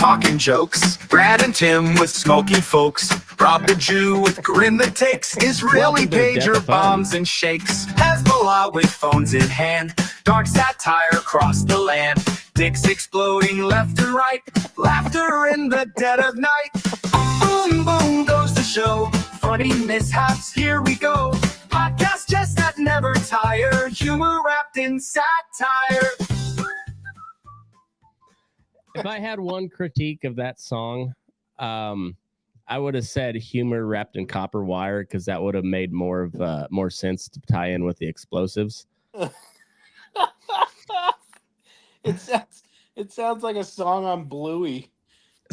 talking jokes. Brad and Tim with smoky folks. Rob the Jew with grin that takes Israeli pager bombs and shakes. Hezbollah with phones in hand. Dark satire across the land. Dicks exploding left and right. Laughter in the dead of night. Boom, boom goes the show. Funny mishaps, here we go. Podcast just that never tire. Humor wrapped in satire. If I had one critique of that song, I would have said humor wrapped in copper wire, because that would have made more sense to tie in with the explosives. It sounds like a song on Bluey.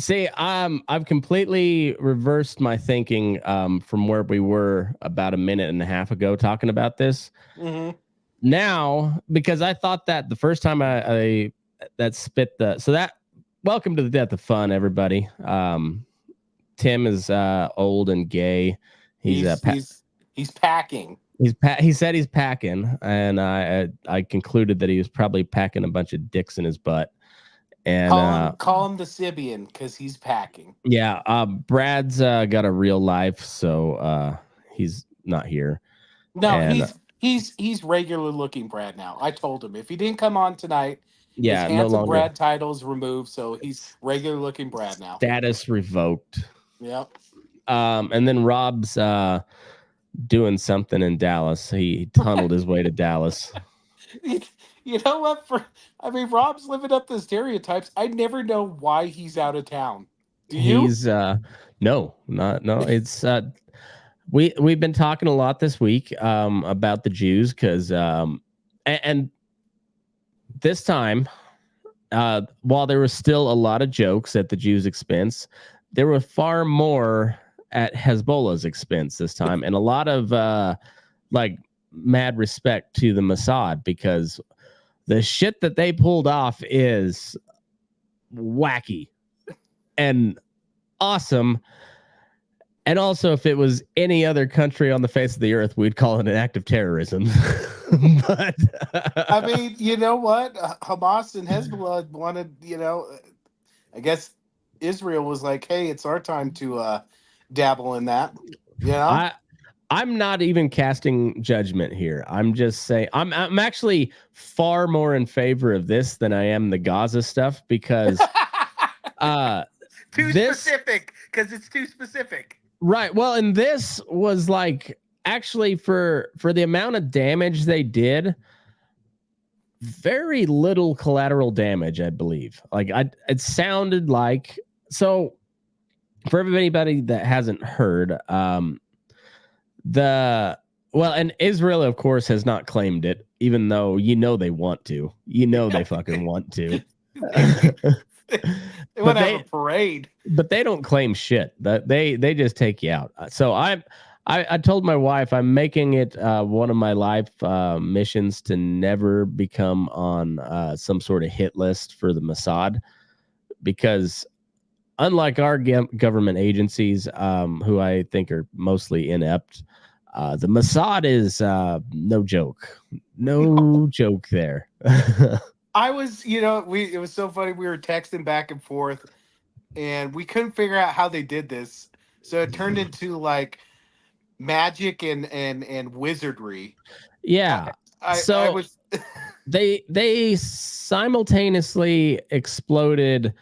See, I've completely reversed my thinking from where we were about a minute and a half ago talking about this. Mm-hmm. Now, because I thought that the first time I spit that welcome to the Death of Fun, everybody. Tim is old and gay. He's packing. He said he's packing, and I concluded that he was probably packing a bunch of dicks in his butt. And call him the Sibian, because he's packing. Yeah, Brad's got a real life, so he's not here. No, and, he's regular looking Brad now. I told him if he didn't come on tonight, his handsome no longer. Brad title's removed, so he's regular looking Brad now. Status revoked. Yep. And then Rob's doing something in Dallas. He tunneled his way to Dallas. You know what? Rob's living up the stereotypes. I never know why he's out of town. Do you? He's no. It's we've been talking a lot this week about the Jews, because and this time, while there was still a lot of jokes at the Jews' expense, there were far more at Hezbollah's expense this time, and a lot of mad respect to the Mossad, because the shit that they pulled off is wacky and awesome. And also, if it was any other country on the face of the earth, we'd call it an act of terrorism. But you know what? Hamas and Hezbollah wanted, I guess Israel was like, hey, it's our time to dabble in that. I'm not even casting judgment here. I'm just saying I'm actually far more in favor of this than I am the Gaza stuff, because specific, because it's too specific. Right. Well, and this was actually for the amount of damage they did, very little collateral damage, I believe. It sounded like, so for everybody that hasn't heard, and Israel, of course, has not claimed it, even though they want to. They fucking want to. They want to have a parade, but they don't claim shit. They just take you out. So I told my wife I'm making it one of my life missions to never become on some sort of hit list for the Mossad, because unlike our government agencies, who I think are mostly inept, the Mossad is no joke. No joke there. I was, it was so funny. We were texting back and forth, and we couldn't figure out how they did this. So it turned into magic and wizardry. Yeah. They simultaneously exploded.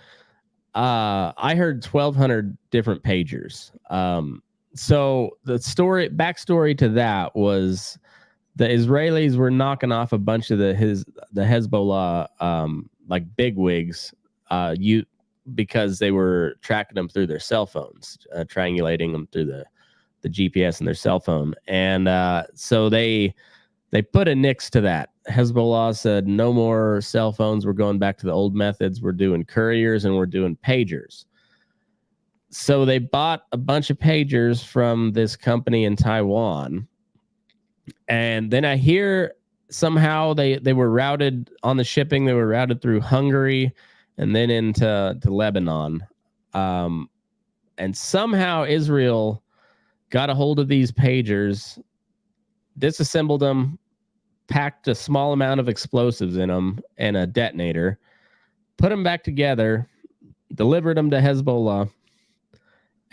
I heard 1,200 different pagers. So the backstory to that was the Israelis were knocking off a bunch of the Hezbollah bigwigs, because they were tracking them through their cell phones, triangulating them through the GPS in their cell phone, and so they put a nix to that. Hezbollah said no more cell phones. We're going back to the old methods. We're doing couriers and we're doing pagers. So they bought a bunch of pagers from this company in Taiwan. And then I hear somehow they were routed on the shipping. They were routed through Hungary and then into Lebanon. And somehow Israel got a hold of these pagers, disassembled them, packed a small amount of explosives in them and a detonator, put them back together, delivered them to Hezbollah,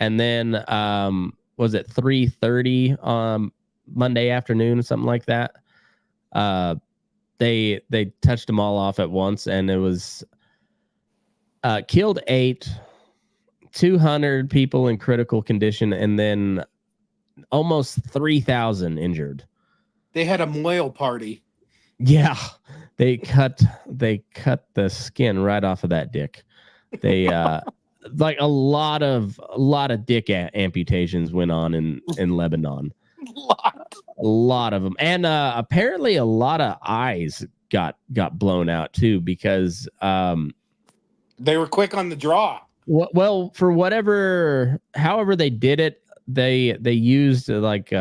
and then was it 3:30 Monday afternoon, something like that? They touched them all off at once, and it was killed 8, 200 people in critical condition, and then almost 3,000 injured. They had a Moyle party. Yeah, they cut the skin right off of that dick. They like a lot of dick amputations went on in Lebanon. A lot of them, and apparently a lot of eyes got blown out too, because they were quick on the draw. Well, for however they did it, they used like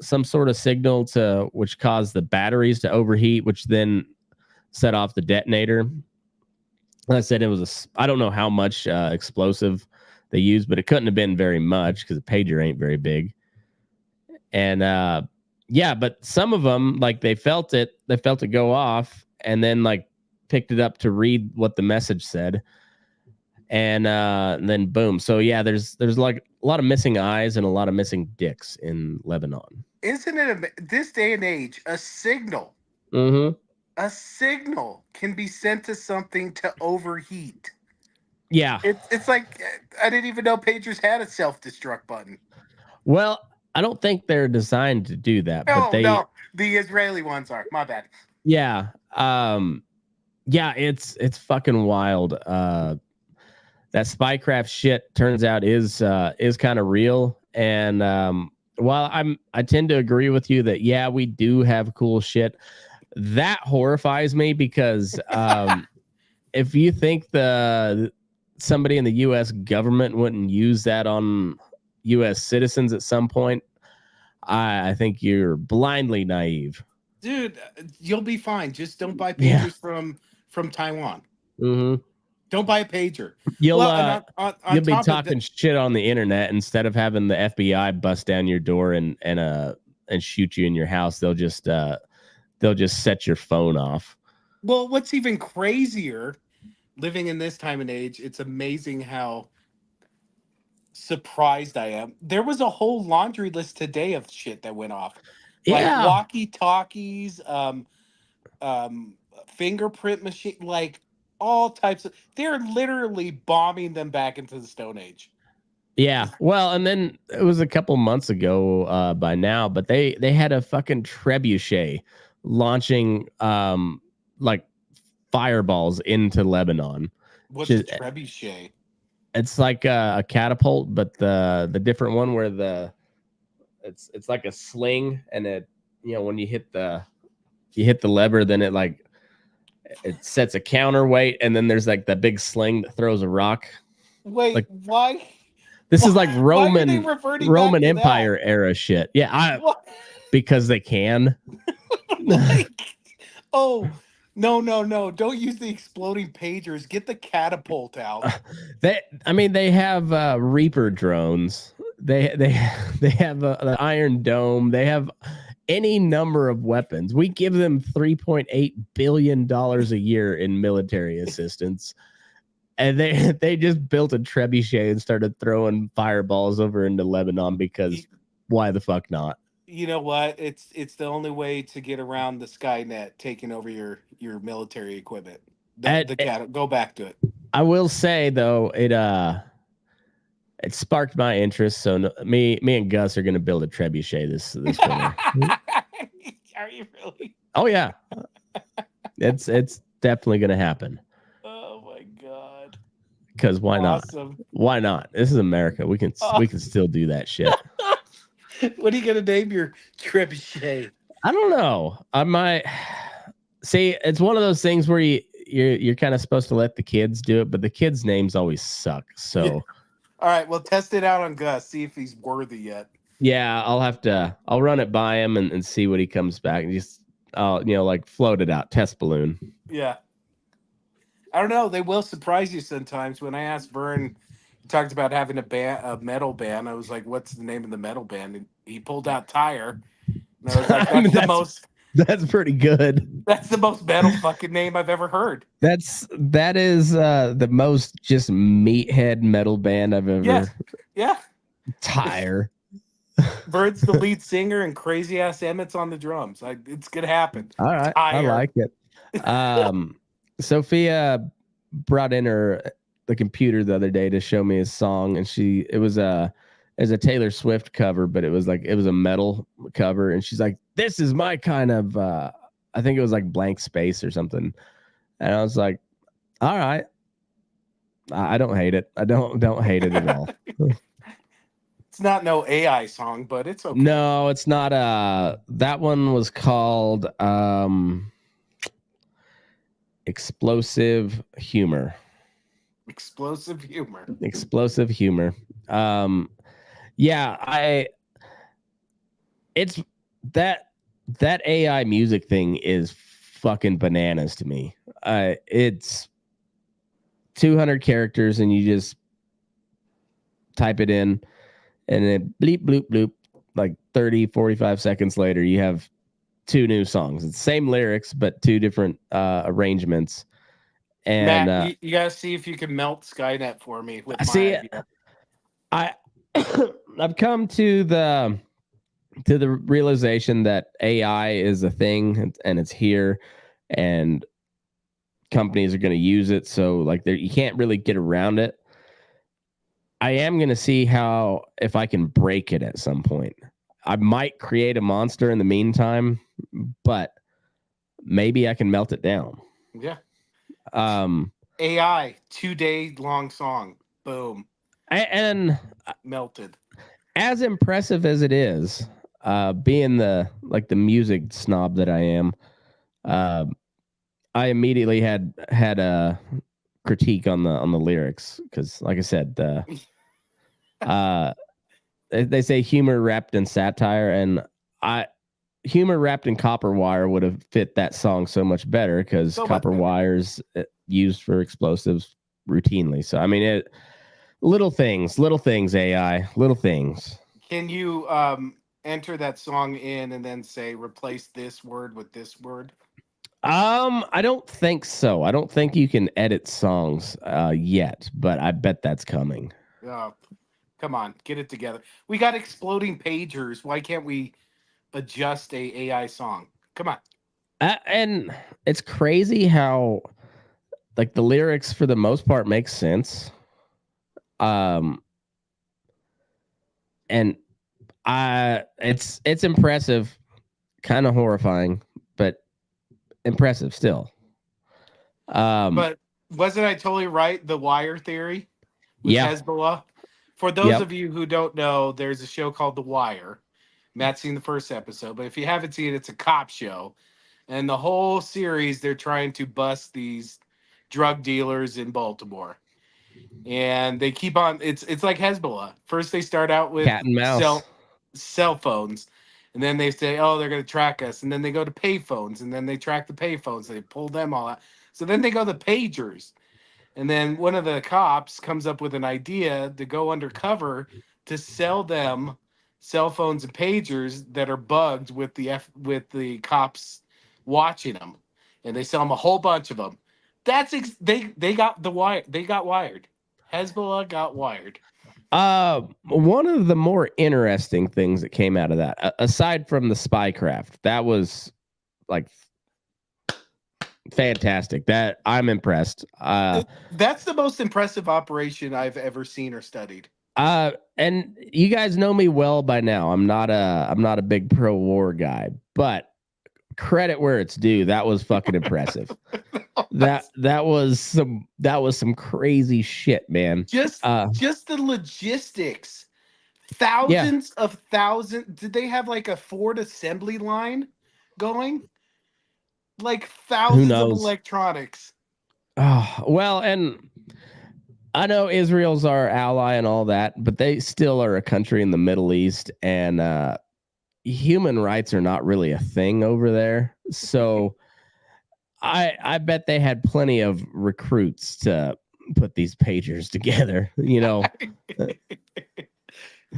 some sort of signal which caused the batteries to overheat, which then set off the detonator. Like I said, it was I don't know how much explosive they used, but it couldn't have been very much because the pager ain't very big. And yeah, but some of them, like, they felt it go off, and then like picked it up to read what the message said, and then boom. So yeah, there's like a lot of missing eyes and a lot of missing dicks in Lebanon. Isn't it this day and age, a signal? Mm-hmm. A signal can be sent to something to overheat. Yeah. It's like, I didn't even know pagers had a self-destruct button. Well, I don't think they're designed to do that. Oh, but no, the Israeli ones are. My bad. Yeah. Yeah, it's fucking wild. That Spycraft shit turns out is kind of real. And while I tend to agree with you that, yeah, we do have cool shit, that horrifies me, because if you think somebody in the U.S. government wouldn't use that on U.S. citizens at some point, I think you're blindly naive. Dude, you'll be fine. Just don't buy pagers from Taiwan. Mm-hmm. Don't buy a pager. You'll be top talking shit on the internet instead of having the FBI bust down your door and shoot you in your house. They'll just set your phone off. Well, what's even crazier, living in this time and age, it's amazing how surprised I am. There was a whole laundry list today of shit that went off. Yeah. Like walkie-talkies, fingerprint machine, like all types of. They're literally bombing them back into the Stone Age. Yeah. Well, and then it was a couple months ago by now, but they had a fucking trebuchet launching like fireballs into Lebanon. What's a trebuchet? It's like a catapult, but the different one where it's like a sling, and it, when you hit the lever, then it sets a counterweight, and then there's like that big sling that throws a rock. Wait, like, why? This is like Roman Empire era shit. Yeah, because they can. Like, oh. No. Don't use the exploding pagers. Get the catapult out. They have Reaper drones. They have the Iron Dome. They have any number of weapons. We give them $3.8 billion a year in military assistance. And they just built a trebuchet and started throwing fireballs over into Lebanon, because why the fuck not? You know what? It's the only way to get around the Skynet taking over your military equipment. Go back to it. I will say though, it sparked my interest. So me and Gus are gonna build a trebuchet this winter. Are you really? Oh yeah, it's definitely gonna happen. Oh my god! Because why not? Why not? This is America. We can still do that shit. What are you gonna name your trebuchet? I don't know. I might see. It's one of those things where you're kind of supposed to let the kids do it, but the kids' names always suck. So, yeah. All right, well, test it out on Gus. See if he's worthy yet. Yeah, I'll run it by him and see what he comes back, and just like float it out, test balloon. Yeah. I don't know. They will surprise you sometimes. When I asked Vern, he talked about having a metal band. I was like, "What's the name of the metal band?" And he pulled out Tire. And I was like, That's pretty good. That's the most metal fucking name I've ever heard. That is the most just meathead metal band I've ever Yes. Yeah. tire. Bird's the lead singer and crazy ass Emmett's on the drums. It's gonna happen. All right, I Tire. like it. Sophia brought in the computer the other day to show me a song, and it was a Taylor Swift cover, but it was a metal cover, and she's like, "This is my kind of." I think it was like Blank Space or something, and I was like, "All right, I don't hate it. I don't hate it at all." It's not no AI song, but it's okay. No, it's not. That one was called Explosive Humor. Explosive humor. Explosive humor. Yeah, it's that AI music thing is fucking bananas to me. It's 200 characters and you just type it in and then bleep bloop bloop, like 30-45 seconds later you have 2 new songs. It's the same lyrics but 2 different arrangements. And Matt, you gotta see if you can melt Skynet for me with my see idea. I've come to the realization that AI is a thing and it's here and companies are going to use it. So like you can't really get around it. I am going to see if I can break it at some point. I might create a monster in the meantime, but maybe I can melt it down. Yeah. AI 2-day long song. Boom. And melted. As impressive as it is, being the music snob that I am, I immediately had a critique on the lyrics because, like I said, they say humor wrapped in satire, and humor wrapped in copper wire would have fit that song so much better because copper wire's used for explosives routinely. So I mean, little things, AI, little things. Can you enter that song in and then say replace this word with this word? I don't think so. I don't think you can edit songs yet, but I bet that's coming. Oh, come on, get it together. We got exploding pagers. Why can't we adjust a AI song? Come on. And it's crazy how like the lyrics for the most part make sense. And it's impressive, kind of horrifying, but impressive still. But wasn't I totally right? The Wire theory with Hezbollah. For those of you who don't know, there's a show called The Wire. Matt's seen the first episode, but if you haven't seen it, it's a cop show. And the whole series, they're trying to bust these drug dealers in Baltimore. And they keep on, it's like Hezbollah. First they start out with cat and mouse cell phones. And then they say, oh, they're going to track us. And then they go to payphones. And then they track the payphones. They pull them all out. So then they go to pagers. And then one of the cops comes up with an idea to go undercover to sell them cell phones and pagers that are bugged with the cops watching them. And they sell them a whole bunch of them. They got the wire. They got wired. Hezbollah got wired. One of the more interesting things that came out of that, aside from the Spycraft, that was like fantastic. That I'm impressed. That's the most impressive operation I've ever seen or studied. And you guys know me well by now. I'm not a big pro war guy, but credit where it's due. That was fucking impressive. that was some crazy shit, man. Just the logistics. Thousands of thousands. Did they have like a Ford assembly line going? Like thousands of electronics. Oh, well, and I know Israel's our ally and all that, but they still are a country in the Middle East, and human rights are not really a thing over there. So I bet they had plenty of recruits to put these pagers together, you know.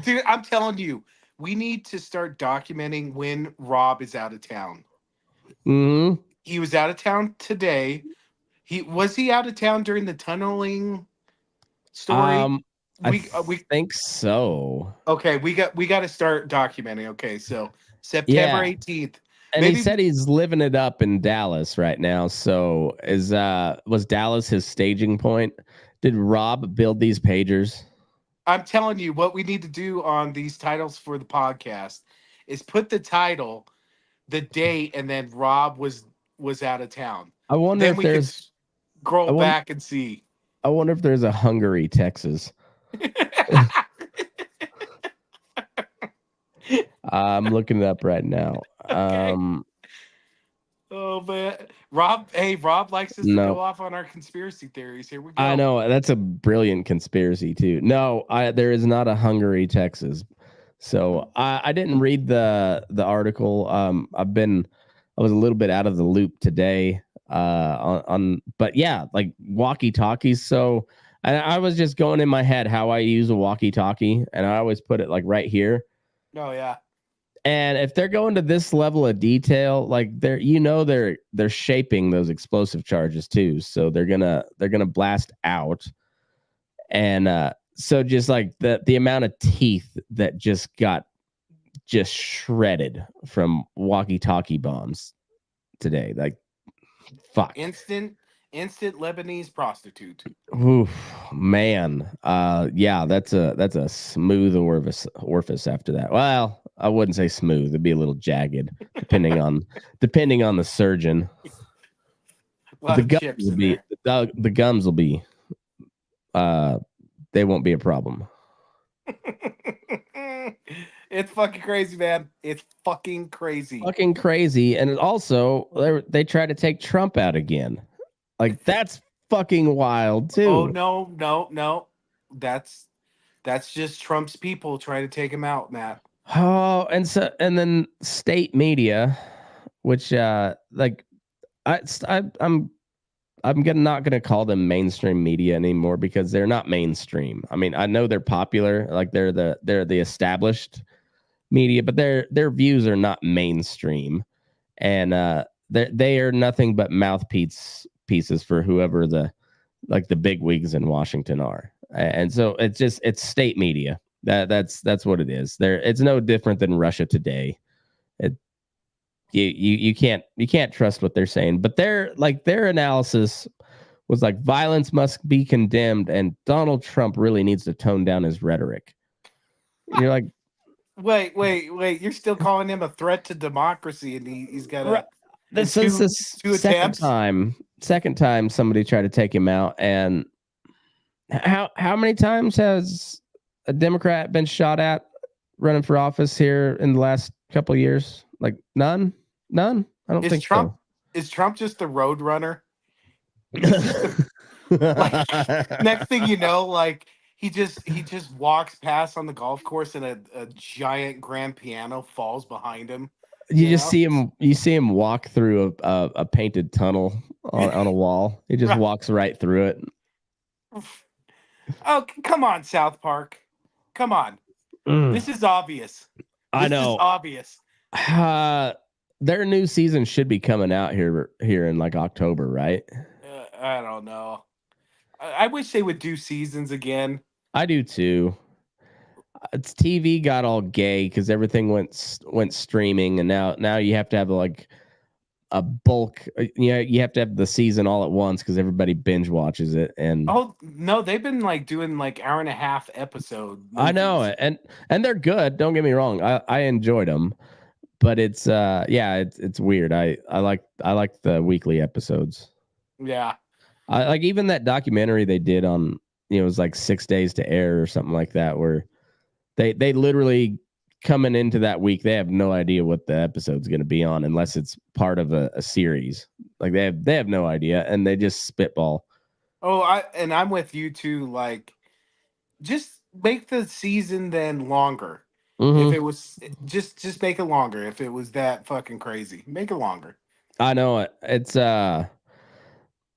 Dude, I'm telling you, we need to start documenting when Rob is out of town. Mm-hmm. He was out of town today. Was he out of town during the tunneling story? I We think so. Okay, we got to start documenting. Okay, so September Yeah. 18th. And he Maybe said he's living it up in Dallas right now. So was Dallas his staging point? Did Rob build these pagers? I'm telling you what we need to do on these titles for the podcast is put the title, the date, and then Rob was out of town. I wonder Then if we could there's scroll I wonder back and see. I wonder if there's a Hungary, Texas. I'm looking it up right now. Okay. Oh man, Rob. Hey, Rob likes us to go No. off on our conspiracy theories. Here we go. I know that's a brilliant conspiracy too. No, there is not a Hungary, Texas. So I didn't read the article. I was a little bit out of the loop today. But yeah, like walkie talkies. So I was just going in my head how I use a walkie talkie, and I always put it like right here. Oh yeah. And if they're going to this level of detail, like they're shaping those explosive charges too. So they're gonna blast out. And so just like the amount of teeth that just got just shredded from walkie-talkie bombs today. Like fuck. Instant Lebanese prostitute. Oof, man. Yeah, that's a smooth orifice after that. Well, I wouldn't say smooth. It'd be a little jagged, depending on the surgeon. A lot The of gums chips will in be there. the gums will be they won't be a problem. It's fucking crazy, man. It's fucking crazy. Fucking crazy. And also they try to take Trump out again. Like that's fucking wild too. Oh no. That's just Trump's people trying to take him out, Matt. Oh, and then state media, which like not gonna call them mainstream media anymore because they're not mainstream. I mean, I know they're popular, like they're the established media, but their views are not mainstream, and they are nothing but pieces for whoever the big wigs in Washington are, and so it's state media. That's what it is. It's no different than Russia Today. You can't trust what they're saying, but their analysis was like violence must be condemned and Donald Trump really needs to tone down his rhetoric. You're like, wait, you're still calling him a threat to democracy, and he's got this is the second time somebody tried to take him out. And how many times has a Democrat been shot at running for office here in the last couple of years? Like none. I don't think Trump so. Is Trump just the road runner? Like, next thing you know, like he just walks past on the golf course and a giant grand piano falls behind him. You see him walk through a painted tunnel on a wall. He just walks right through it. Oh, come on, South Park. Come on. This is obvious. I know. This is obvious. Their new season should be coming out here in like October, right? I don't know. I wish they would do seasons again. I do too. It's TV got all gay because everything went streaming, and now you have to have like a bulk. You have to have the season all at once because everybody binge watches it. And oh no, they've been like doing like hour and a half episode movies. I know, and they're good. Don't get me wrong. I enjoyed them, but it's it's weird. I like the weekly episodes. Yeah, I like even that documentary they did on it was like 6 days to air or something like that, where they literally coming into that week, they have no idea what the episode's going to be on unless it's part of a series. Like they have no idea, and they just spitball. Oh, I'm with you too. Like, just make the season then longer. Mm-hmm. If it was just make it longer. If it was that fucking crazy, make it longer. I know it. It's yeah,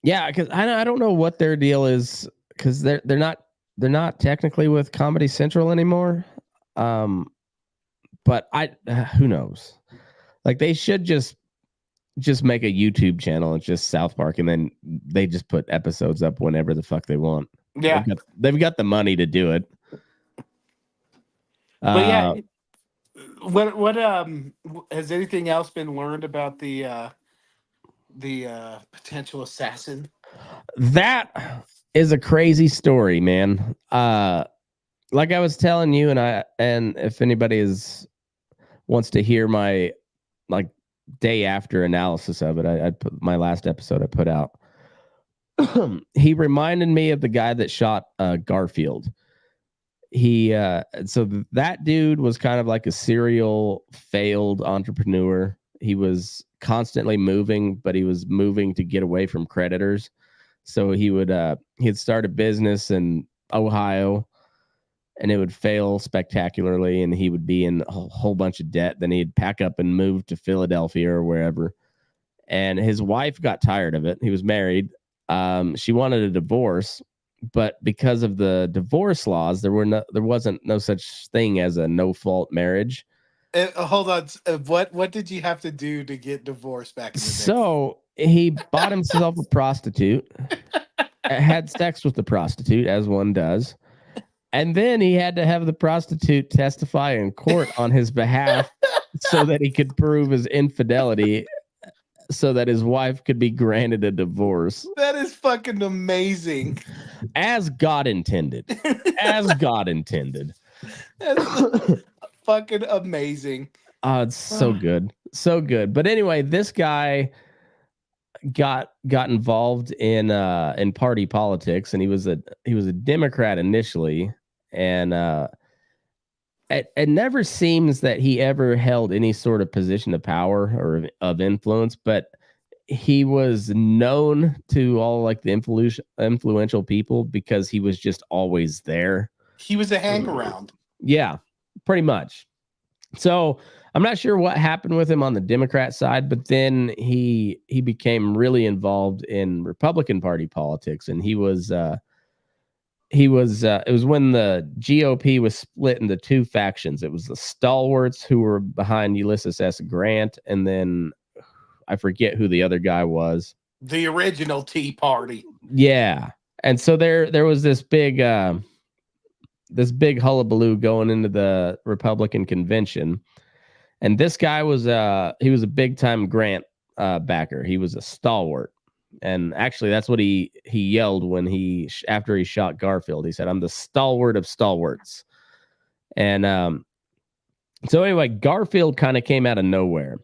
because I don't know what their deal is because they're not technically with Comedy Central anymore. But who knows? Like they should just just make a YouTube channel. It's just South Park, and then they just put episodes up whenever the fuck they want. Yeah. They've got the money to do it. But yeah, what has anything else been learned about the potential assassin? That is a crazy story, man. Like I was telling you, and if anybody wants to hear my like day after analysis of it, I put my last episode I put out. He reminded me of the guy that shot Garfield. So that dude was kind of like a serial failed entrepreneur. He was constantly moving, but he was moving to get away from creditors. So he'd start a business in Ohio, and it would fail spectacularly, and he would be in a whole bunch of debt. Then he'd pack up and move to Philadelphia or wherever. And his wife got tired of it. He was married. She wanted a divorce, but because of the divorce laws, there wasn't no such thing as a no-fault marriage. Hold on. What did you have to do to get divorced back in the day? So he bought himself a prostitute, had sex with the prostitute, as one does. And then he had to have the prostitute testify in court on his behalf so that he could prove his infidelity, so that his wife could be granted a divorce. That is fucking amazing. As God intended. As God intended. That's fucking amazing. Oh, it's so good. So good. But anyway, this guy got involved in party politics, and he was a Democrat initially, and it never seems that he ever held any sort of position of power or of influence, but he was known to all like the influential people because he was just always there. He was a hang around. Yeah, pretty much. So I'm not sure what happened with him on the Democrat side, but then he became really involved in Republican Party politics, and it was when the GOP was split into two factions. It was the stalwarts who were behind Ulysses S. Grant, and then I forget who the other guy was. The original Tea Party. Yeah. And so there was this big hullabaloo going into the Republican convention. And this guy was he was a big time Grant backer. He was a stalwart. And actually that's what he yelled when after he shot Garfield. He said, "I'm the stalwart of stalwarts." And so anyway, Garfield kind of came out of nowhere.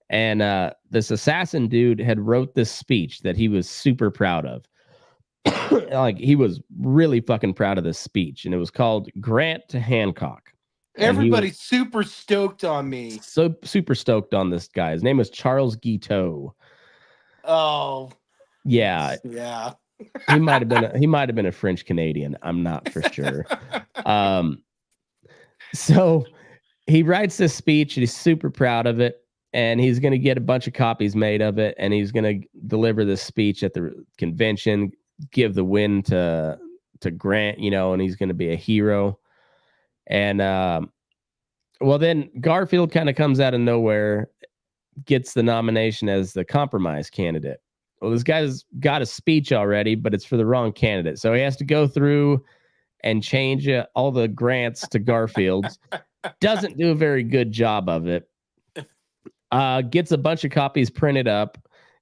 And this assassin dude had wrote this speech that he was super proud of. Like, he was really fucking proud of this speech, and it was called Grant to Hancock. Everybody's super stoked on me. So super stoked on this guy. His name was Charles Guiteau. Oh, yeah. He might have been a French Canadian. I'm not for sure. So he writes this speech, and he's super proud of it, and he's going to get a bunch of copies made of it, and he's going to deliver this speech at the convention, give the win to Grant, and he's going to be a hero. And well, then Garfield kind of comes out of nowhere, gets the nomination as the compromise candidate. Well, this guy's got a speech already, but it's for the wrong candidate. So he has to go through and change all the grants to Garfield's. Doesn't do a very good job of it. Gets a bunch of copies printed up.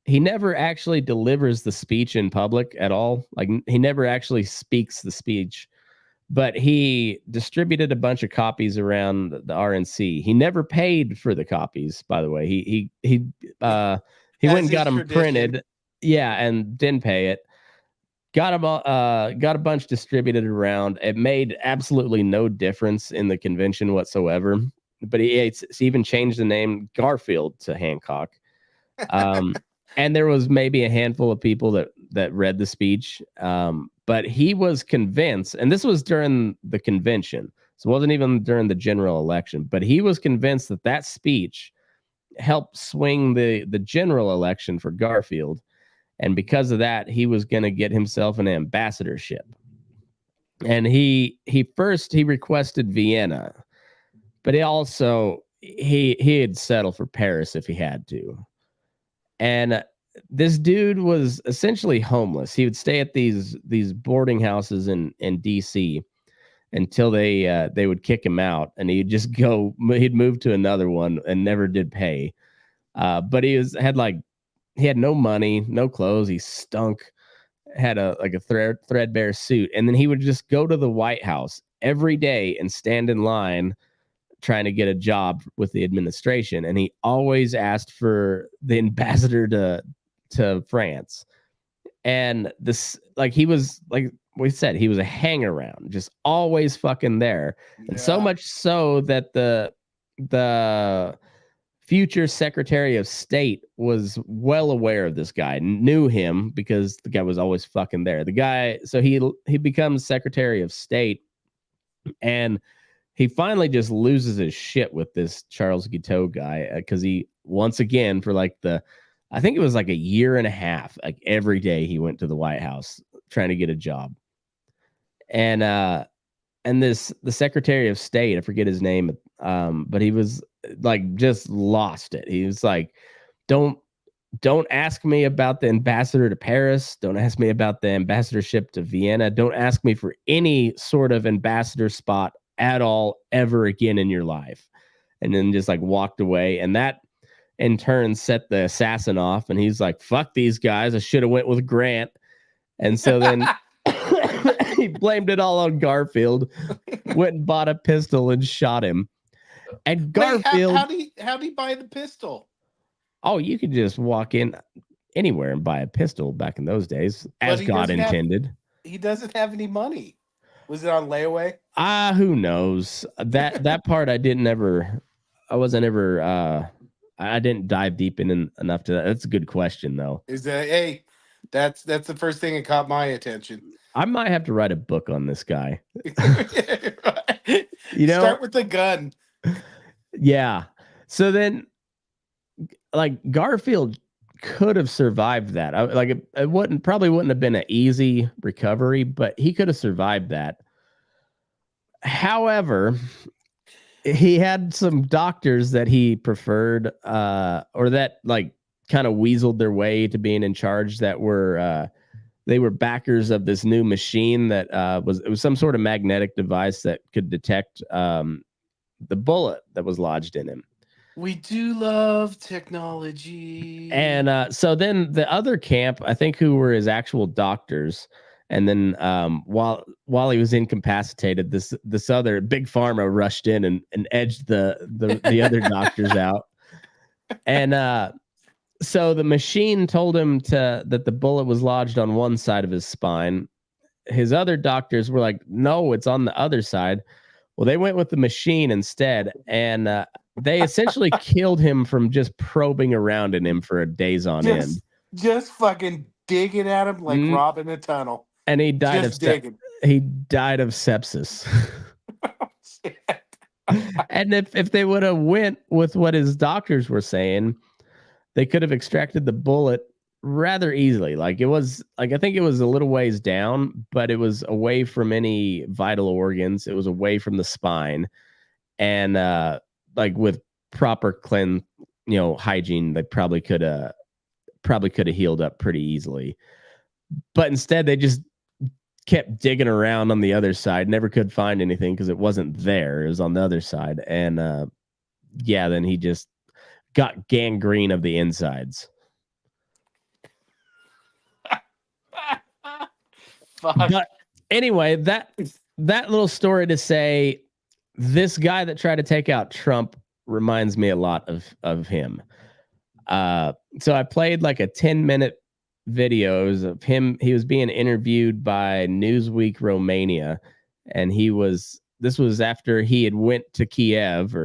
He never actually delivers the speech in public at all. Like, he never actually speaks the speech, but he distributed a bunch of copies around the RNC. He never paid for the copies, by the way. He went and got them printed. Yeah, and didn't pay it. Got a bunch distributed around. It made absolutely no difference in the convention whatsoever. But he even changed the name Garfield to Hancock. And there was maybe a handful of people that read the speech. But he was convinced, and this was during the convention, so it wasn't even during the general election, but he was convinced that speech helped swing the general election for Garfield. And because of that, he was going to get himself an ambassadorship. And he requested Vienna, but he had settled for Paris if he had to. And this dude was essentially homeless. He would stay at these boarding houses in DC until they would kick him out, and he'd just go. He'd move to another one and never did pay. But he had no money, no clothes. He stunk. Had a threadbare suit, and then he would just go to the White House every day and stand in line trying to get a job with the administration. And he always asked for the ambassador to France. And this, like, he was, like we said, he was a hang around, just always fucking there. And so much so that the future Secretary of State was well aware of this guy, knew him because the guy was always fucking there. The guy, so he becomes Secretary of State, and he finally just loses his shit with this Charles Guiteau guy because he, once again, for like I think it was like a year and a half, like every day he went to the White House trying to get a job. And the Secretary of State, I forget his name, but he was like just lost it. He was like, don't ask me about the ambassador to Paris. Don't ask me about the ambassadorship to Vienna. Don't ask me for any sort of ambassador spot at all ever again in your life. And then just like walked away. And that in turn set the assassin off. And he's like, fuck these guys. I should have went with Grant. And so then he blamed it all on Garfield, went and bought a pistol and shot him. And Garfield, Wait, how do you buy the pistol? Oh, you could just walk in anywhere and buy a pistol back in those days, as God intended. He doesn't have any money. Was it on layaway? Who knows? That part I didn't dive deep in enough to that. That's a good question though. That's the first thing that caught my attention. I might have to write a book on this guy. Start with the gun. Yeah. So then, like, Garfield could have survived that. It probably wouldn't have been an easy recovery, but he could have survived that. However, he had some doctors that he preferred, or that like kind of weaseled their way to being in charge, that were they were backers of this new machine that was some sort of magnetic device that could detect the bullet that was lodged in him. We do love technology. And so then the other camp, I think, who were his actual doctors, and then while he was incapacitated, this other big pharma rushed in and edged the other doctors out. And so the machine told him that the bullet was lodged on one side of his spine. His other doctors were like, no, it's on the other side. Well, they went with the machine instead, and they essentially killed him from just probing around in him for days on end. Just fucking digging at him like robbing a tunnel. And he died of sepsis. And if they would have went with what his doctors were saying, they could have extracted the bullet rather easily. Like, it was like, I think it was a little ways down, but it was away from any vital organs. It was away from the spine, and like with proper hygiene, they probably could have healed up pretty easily. But instead, they just kept digging around on the other side, never could find anything because it wasn't there. It was on the other side. And then he just got gangrene of the insides. But anyway, that little story to say, this guy that tried to take out Trump reminds me a lot of him. So I played like a 10-minute videos of him. He was being interviewed by Newsweek Romania, and this was after he had went to Kiev,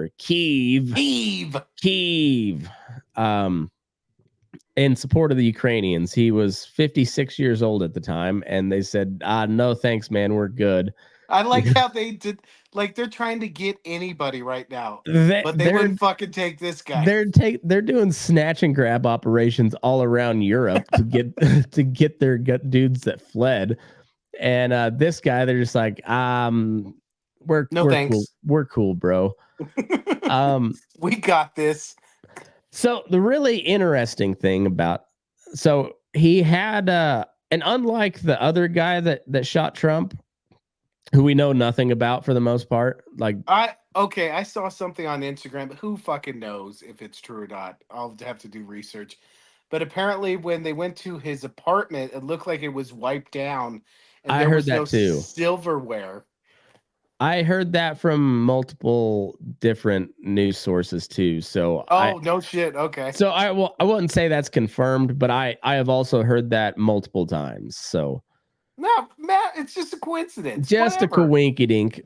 in support of the Ukrainians. He was 56 years old at the time, and they said, no thanks, man, we're good. I like how they did, like, they're trying to get anybody right now, but they wouldn't fucking take this guy. They're doing snatch and grab operations all around Europe to get their dudes that fled. And this guy, they're just like, we're thanks. Cool. We're cool, bro. We got this. So the really interesting thing about so he had and unlike the other guy that shot Trump, who we know nothing about for the most part, like I saw something on Instagram, but who fucking knows if it's true or not? I'll have to do research. But apparently, when they went to his apartment, it looked like it was wiped down, and I there heard was no that too. silverware. I heard that from multiple different news sources too. Oh no shit. Okay. I wouldn't say that's confirmed, but I have also heard that multiple times. So No, Matt, it's just a coincidence. just a Whatever. coinky dink,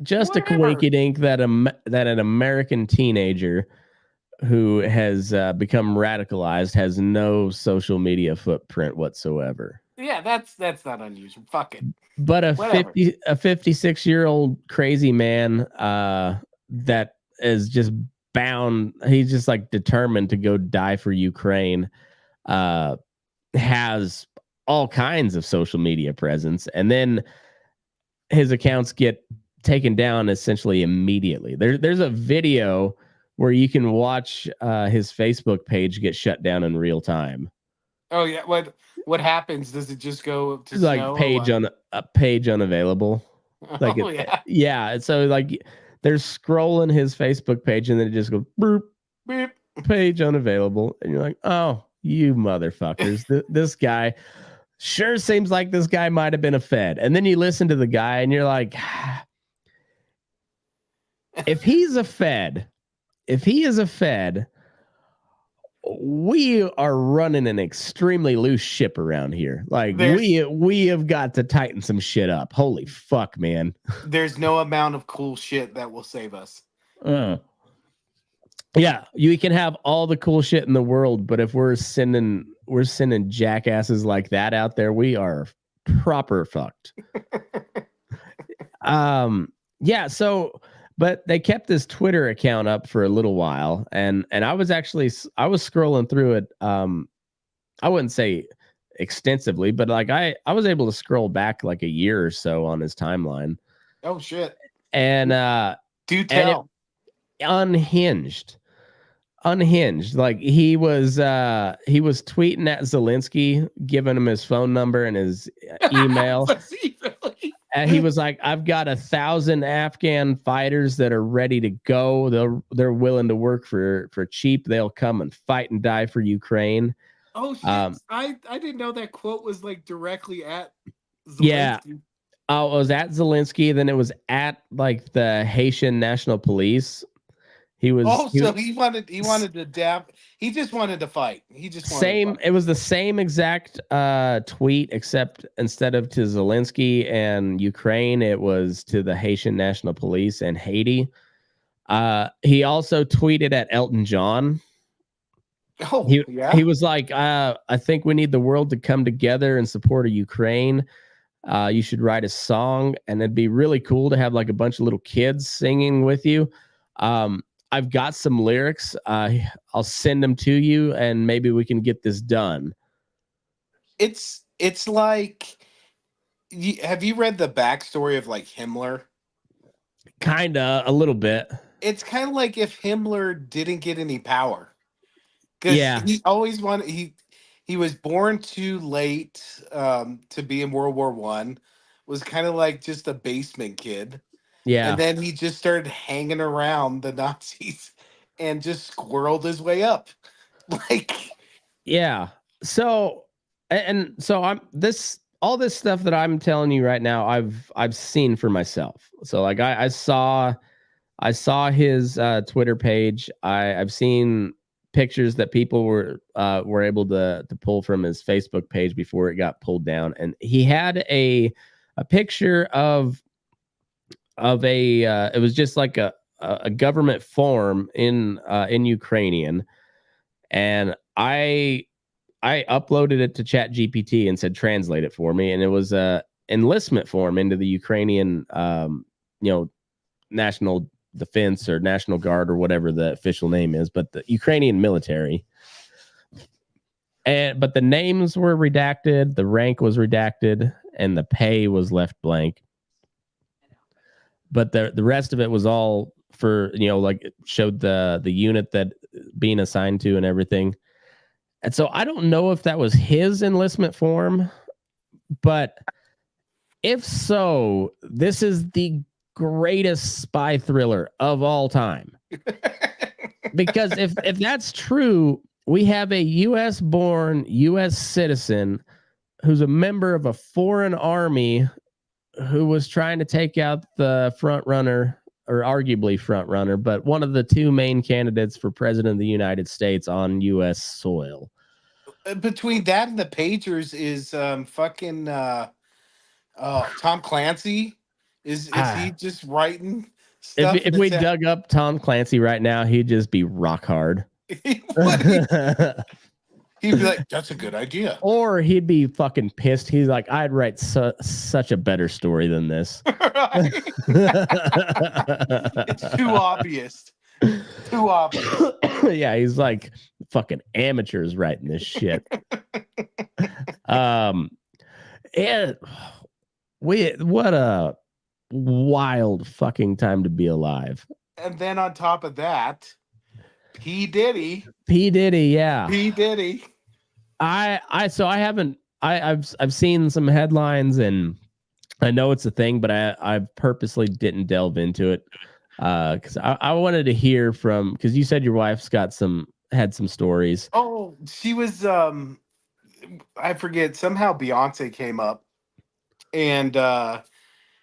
Whatever. that an American teenager who has become radicalized has no social media footprint whatsoever. Yeah, that's not unusual. Fuck it. But Whatever. a 56-year-old crazy man that is just bound, he's just like determined to go die for Ukraine, has all kinds of social media presence, and then his accounts get taken down essentially immediately. There's a video where you can watch his Facebook page get shut down in real time. Oh yeah. What happens? Does it just go to Like snow or what? page unavailable. Like Oh yeah. yeah. So like they're scrolling his Facebook page and then it just goes boop, Beep. page unavailable, and you're like, oh, you motherfuckers! This guy sure seems like this guy might have been a Fed. And then you listen to the guy and you're like, if he's a Fed, if he is a Fed, we are running an extremely loose ship around here. Like we have got to tighten some shit up. Holy fuck, man. There's no amount of cool shit that will save us. Yeah, you can have all the cool shit in the world, but if we're sending jackasses like that out there, we are proper fucked. Yeah, so but they kept this Twitter account up for a little while, and I was scrolling through it. I wouldn't say extensively, but like I was able to scroll back like a year or so on his timeline. Oh shit! And do tell. Unhinged. Like he was tweeting at Zelensky, giving him his phone number and his email. And he was like, I've got 1,000 Afghan fighters that are ready to go. They're willing to work for cheap. They'll come and fight and die for Ukraine. Oh shit! I didn't know that quote was like directly at Zelensky. Yeah. Oh, it was at Zelensky. Then it was at like the Haitian National Police. He wanted to dab. He just wanted to fight. He just wanted it was the same exact tweet, except instead of to Zelensky and Ukraine, it was to the Haitian National Police and Haiti. He also tweeted at Elton John. Oh, He was like, I think we need the world to come together in support of Ukraine. You should write a song, and it'd be really cool to have like a bunch of little kids singing with you. I've got some lyrics. I'll send them to you, and maybe we can get this done. It's like, have you read the backstory of like Himmler? Kinda, a little bit. It's kind of like if Himmler didn't get any power, because he always wanted. He was born too late to be in World War I. Was kind of like just a basement kid. Yeah. And then he just started hanging around the Nazis and just squirreled his way up. Like, yeah. So all this stuff that I'm telling you right now, I've seen for myself. So like I saw his Twitter page. I've seen pictures that people were able to pull from his Facebook page before it got pulled down, and he had a picture of it was just like a government form in Ukrainian, and I uploaded it to ChatGPT and said translate it for me, and it was a enlistment form into the Ukrainian National Defense or National Guard or whatever the official name is, but the Ukrainian military. But the names were redacted, the rank was redacted, and the pay was left blank. But the rest of it was all for, like it showed the unit that being assigned to and everything. And so I don't know if that was his enlistment form, but if so, this is the greatest spy thriller of all time. Because if that's true, we have a US born US citizen who's a member of a foreign army who was trying to take out the front runner, or arguably front runner, but one of the two main candidates for president of the United States on US soil. Between that and the pagers is fucking Tom Clancy. Is he just writing stuff? If we dug up Tom Clancy right now, he'd just be rock hard. He'd be like, "That's a good idea," or he'd be fucking pissed. He's like, "I'd write such a better story than this." It's too obvious. Too obvious. Yeah, he's like, fucking amateurs writing this shit. And what a wild fucking time to be alive. And then on top of that, P. Diddy, yeah. P. Diddy. I've seen some headlines and I know it's a thing, but I purposely didn't delve into it because I wanted to hear from, because you said your wife's had some stories. Oh, she was I forget, somehow Beyonce came up, and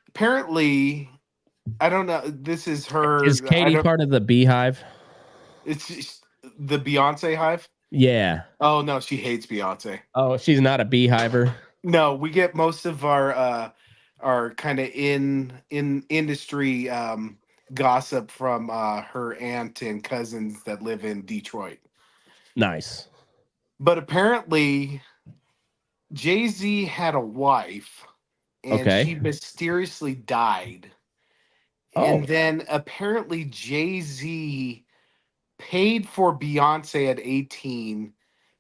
apparently, I don't know, this is her. Is Katie part of the Beehive? It's the Beyonce hive. Yeah. Oh no, she hates Beyonce. Oh, she's not a beehiver. No, we get most of our kind of in industry gossip from her aunt and cousins that live in Detroit. Nice. But apparently, Jay-Z had a wife, and she mysteriously died. And then apparently Jay-Z paid for Beyonce at 18,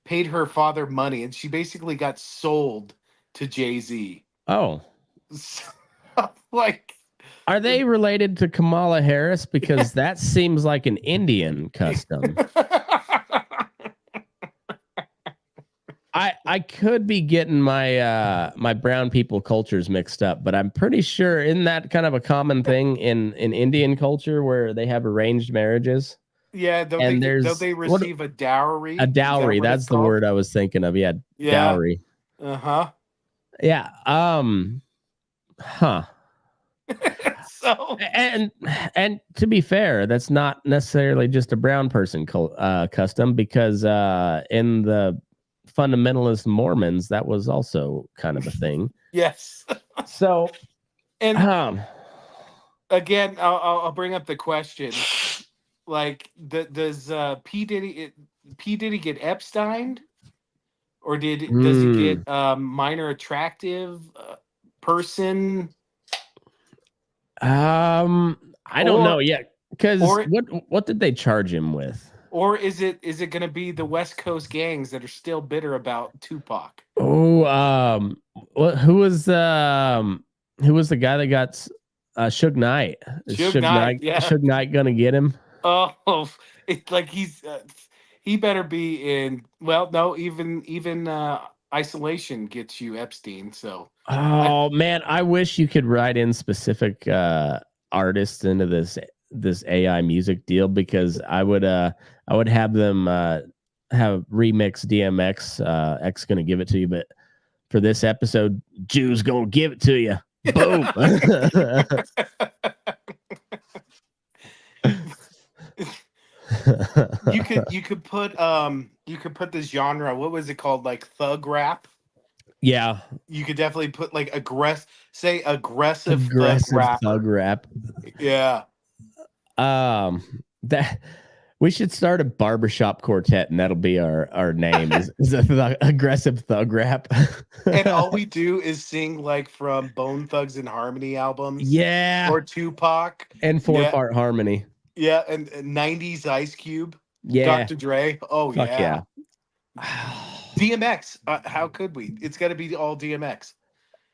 paid her father money, and she basically got sold to Jay-Z. Oh. So, like, are they related to Kamala Harris? Because that seems like an Indian custom. I could be getting my my brown people cultures mixed up, but I'm pretty sure isn't that kind of a common thing in Indian culture where they have arranged marriages? Yeah, don't they receive a dowry? A dowry, that's the word I was thinking of. Yeah, dowry. Uh-huh. Yeah. Huh. So and to be fair, that's not necessarily just a brown person custom, because in the fundamentalist Mormons, that was also kind of a thing. Yes. So, and again, I'll bring up the question: like, does P. Diddy get Epsteined, or does he get minor attractive person? I don't know yet, because what did they charge him with? Or is it going to be the West Coast gangs that are still bitter about Tupac? Oh, who was the guy that got Suge Knight? Is Suge Knight, yeah. Suge Knight gonna get him? Oh, it's like he better be in. Well, no, even isolation gets you Epstein. So. Man, I wish you could write in specific artists into this AI music deal, because I would have them have remix DMX. X gonna give it to you, but for this episode, Jew's gonna give it to you. Boom. you could put this genre. What was it called? Like thug rap. Yeah, you could definitely put like aggressive thug rap. Yeah. That we should start a barbershop quartet, and that'll be our name. is aggressive thug rap. And all we do is sing like from Bone Thugs and Harmony albums. Yeah. Or Tupac. And 4-part harmony. Yeah, and 90s Ice Cube. Yeah. Dr. Dre. Oh, fuck yeah. DMX. How could we? It's got to be all DMX.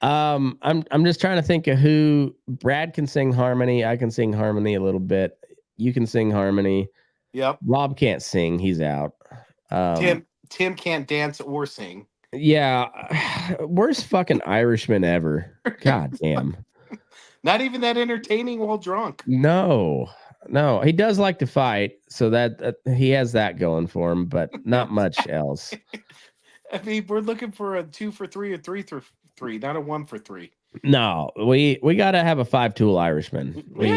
I'm just trying to think of who. Brad can sing harmony. I can sing harmony a little bit. You can sing harmony. Yep. Rob can't sing. He's out. Tim can't dance or sing. Yeah. Worst fucking Irishman ever. God damn. Not even that entertaining while drunk. No. He does like to fight, so that he has that going for him, but not much else. I mean, we're looking for a 2 for 3 or 3 for 3, not a 1 for 3. No, we got to have a 5-tool Irishman. We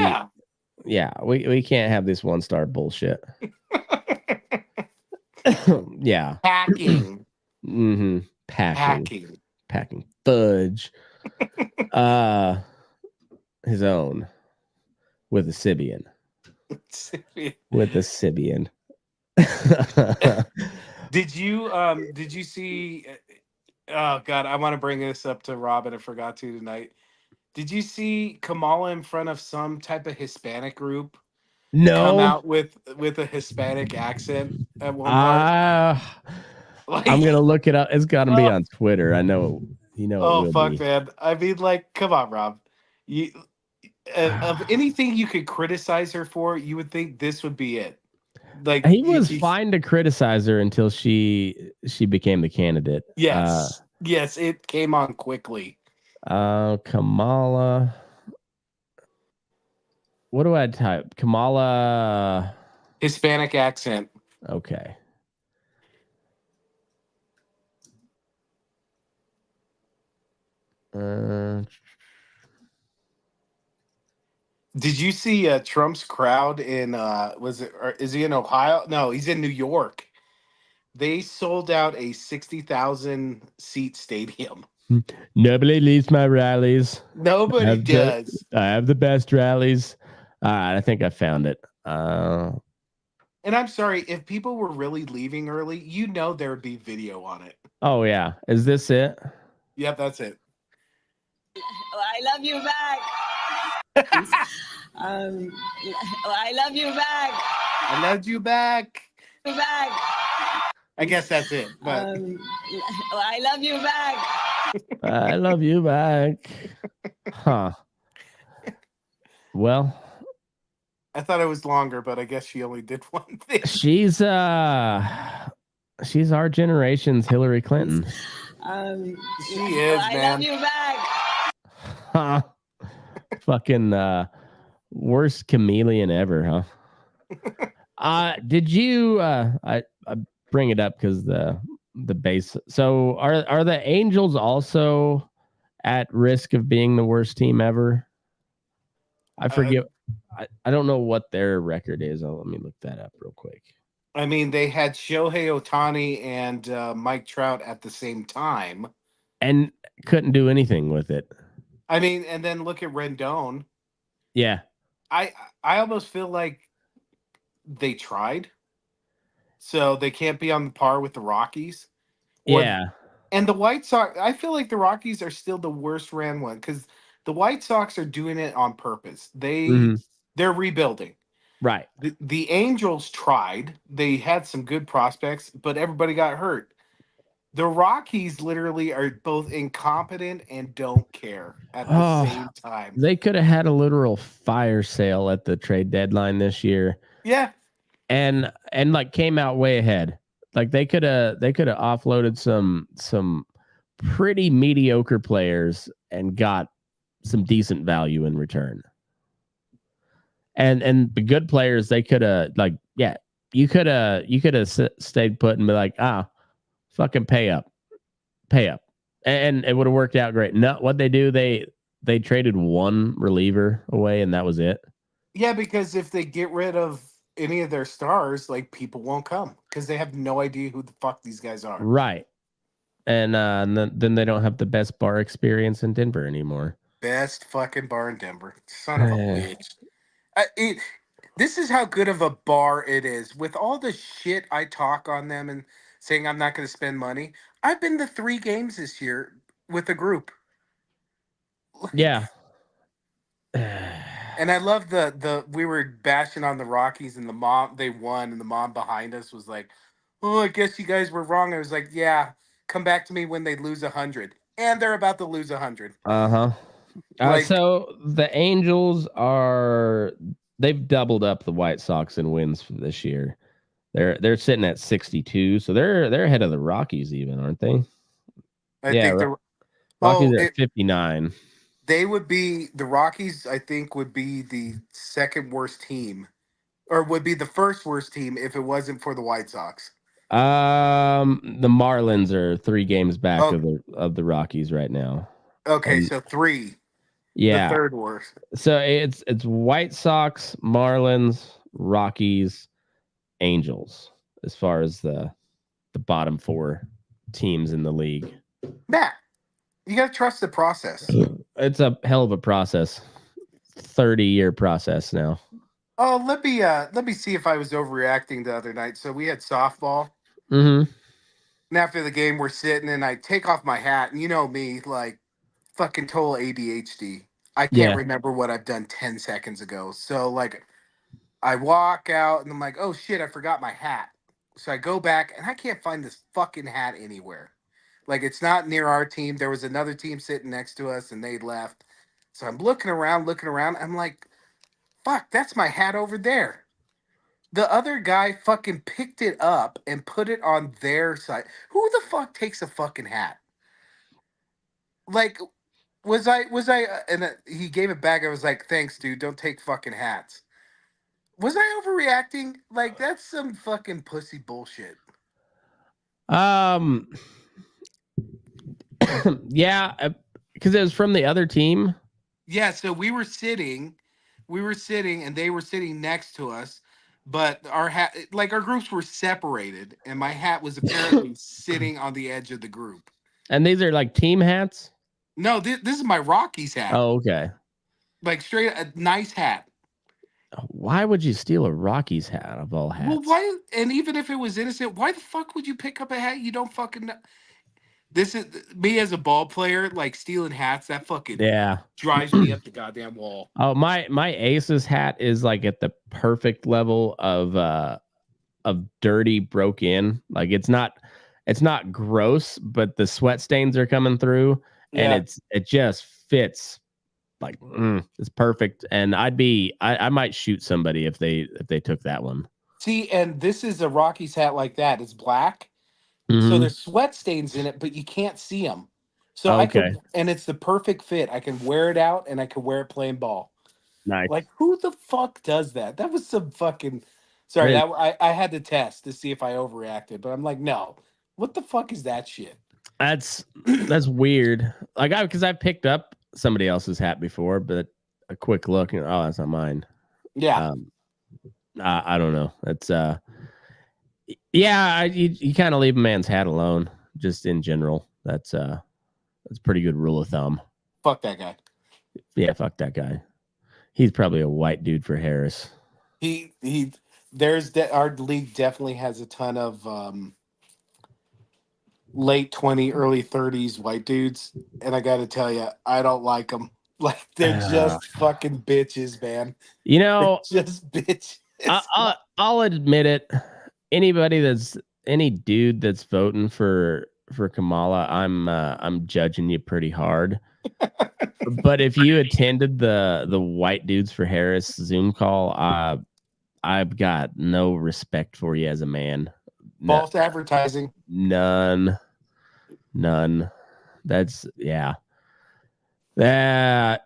can't have this 1-star bullshit. Yeah. Packing. Mm-hmm. Packing fudge. His own with a Sibian. With a Sibian. Did you see oh god, I want to bring this up to Rob and I forgot to tonight. Did you see Kamala in front of some type of Hispanic group come No. out with a Hispanic accent at one part? Like, I'm gonna look it up. It's gotta be on Twitter. I know it will fuck, be. man. I mean, like, come on, Rob. You of anything you could criticize her for, you would think this would be it. Like, He was fine to criticize her until she became the candidate. Yes. Yes, it came on quickly. Kamala. What do I type? Kamala. Hispanic accent. Okay. Did you see Trump's crowd in is he in Ohio? No, he's in New York. They sold out a 60,000 seat stadium. Nobody leaves my rallies. Nobody does. I have the best rallies. All right, I think I found it. And I'm sorry, if people were really leaving early, there would be video on it. Oh yeah, is this it? Yep, that's it. I love you back. I love you back. I loved you back. Back. I guess that's it. But I love you back. I love you back. Huh. Well, I thought it was longer, but I guess she only did one thing. She's our generation's Hillary Clinton. She is, I man. love you back. Huh. Fucking worst chameleon ever, huh? Did you I bring it up because the base. So are the Angels also at risk of being the worst team ever? I forget. I don't know what their record is. Let me look that up real quick. I mean, they had Shohei Ohtani and Mike Trout at the same time. And couldn't do anything with it. I mean, and then look at Rendon. Yeah. I almost feel like they tried. So they can't be on the par with the Rockies. Yeah. And the White Sox, I feel like the Rockies are still the worst ran one because the White Sox are doing it on purpose. They're rebuilding. Right. The Angels tried. They had some good prospects, but everybody got hurt. The Rockies literally are both incompetent and don't care at the same time. They could have had a literal fire sale at the trade deadline this year. Yeah. And like came out way ahead. Like they could have offloaded some pretty mediocre players and got some decent value in return. And the good players, they could have you could have stayed put and be like, fucking pay up, and it would have worked out great. No, what they do, they traded one reliever away, and that was it. Yeah, because if they get rid of any of their stars, like people won't come because they have no idea who the fuck these guys are. Right, and then they don't have the best bar experience in Denver anymore. Best fucking bar in Denver, son of a bitch. This is how good of a bar it is. With all the shit I talk on them and saying I'm not going to spend money, I've been to 3 games this year with a group. Yeah. And I love the we were bashing on the Rockies and the mom, they won, and the mom behind us was like, "Oh, I guess you guys were wrong." I was like, "Yeah, come back to me when they lose 100." And they're about to lose 100. So the Angels are they've doubled up the White Sox in wins this year. They're sitting at 62, so they're ahead of the Rockies even, aren't they? I Yeah, think the Rockies are at 59. they would be the Rockies. I think would be the second worst team, or would be the first worst team if it wasn't for the White Sox. The Marlins are 3 games back Oh, of the Rockies right now. okay, And so 3, yeah, the third worst. so it's White Sox, Marlins, Rockies, Angels as far as the bottom 4 teams in the league. Matt, you gotta trust the process. It's a hell of a process. 30-year process now. Oh, let me see if I was overreacting the other night. So we had softball. Mm-hmm. And after the game, we're sitting, and I take off my hat, and you know me, like fucking total ADHD. I can't Yeah. remember what I've done 10 seconds ago. So like, I walk out, and I'm like, oh shit, I forgot my hat. So I go back, and I can't find this fucking hat anywhere. Like, it's not near our team. There was another team sitting next to us, and they left. So I'm looking around. I'm like, fuck, that's my hat over there. The other guy fucking picked it up and put it on their side. Who the fuck takes a fucking hat? Like, and he gave it back. I was like, thanks, dude. Don't take fucking hats. Was I overreacting? Like, that's some fucking pussy bullshit. Yeah, because it was from the other team. Yeah, so we were sitting, and they were sitting next to us, but our hat, like our groups were separated, and my hat was apparently sitting on the edge of the group. And these are like team hats? No, this is my Rockies hat. Oh, okay. Like straight a nice hat. Why would you steal a Rockies hat of all hats? Well, why? And even if it was innocent, why the fuck would you pick up a hat you don't fucking know? This is me as a ball player, like stealing hats. That fucking drives me up the goddamn wall. Oh, my Aces hat is like at the perfect level of dirty, broke in. Like it's not gross, but the sweat stains are coming through, and it just fits. Like it's perfect. And I might shoot somebody if they took that one. See, and this is a Rockies hat like that. It's black. So there's sweat stains in it, but you can't see them. So I can, and it's the perfect fit. I can wear it out, and I can wear it playing ball. Nice. Like, who the fuck does that? That was some fucking. Sorry, I had to test to see if I overreacted, but I'm like, no. What the fuck is that shit? That's weird. Like because I've picked up somebody else's hat before, but a quick look, and oh, that's not mine. Yeah. I don't know. That's yeah, you kind of leave a man's hat alone, just in general. That's a pretty good rule of thumb. Fuck that guy. Yeah, fuck that guy. He's probably a white dude for Harris. Our league definitely has a ton of late 20, early 30s white dudes, and I got to tell you, I don't like them. Like they're just fucking bitches, man. You know, they're just bitches. I'll admit it. Any dude that's voting for Kamala, I'm judging you pretty hard. But if you attended the White Dudes for Harris Zoom call, I've got no respect for you as a man. False advertising. None. That's yeah. I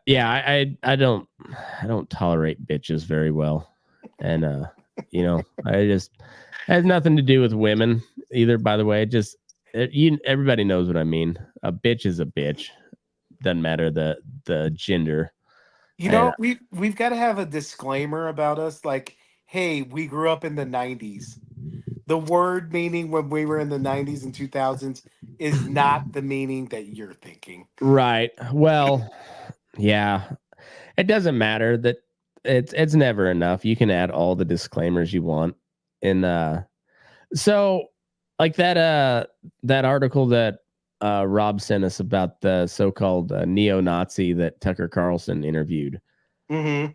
don't tolerate bitches very well. And you know, I just has nothing to do with women either, by the way. Everybody knows what I mean. A bitch is a bitch. Doesn't matter the gender. You know, we've got to have a disclaimer about us, like, hey, we grew up in the 90s. The word meaning when we were in the 90s and 2000s is not the meaning that you're thinking. Right. Well, yeah. It doesn't matter that it's never enough. You can add all the disclaimers you want. And so like that article that Rob sent us about the so-called neo-Nazi that Tucker Carlson interviewed. Mm-hmm.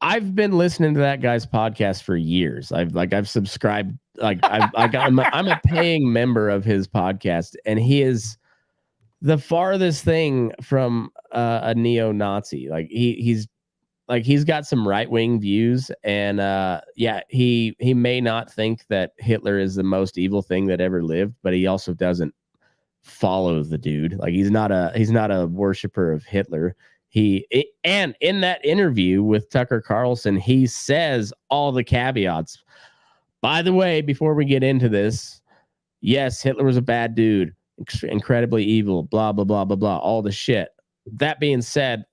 I've been listening to that guy's podcast for years. I've subscribed. I'm a paying member of his podcast, and he is the farthest thing from a neo-Nazi. Like he's like he's got some right-wing views, and he may not think that Hitler is the most evil thing that ever lived, but he also doesn't follow the dude. Like he's not a worshiper of Hitler. And in that interview with Tucker Carlson, he says all the caveats. By the way, before we get into this, yes, Hitler was a bad dude, incredibly evil, blah, blah, blah, blah, blah, all the shit. That being said,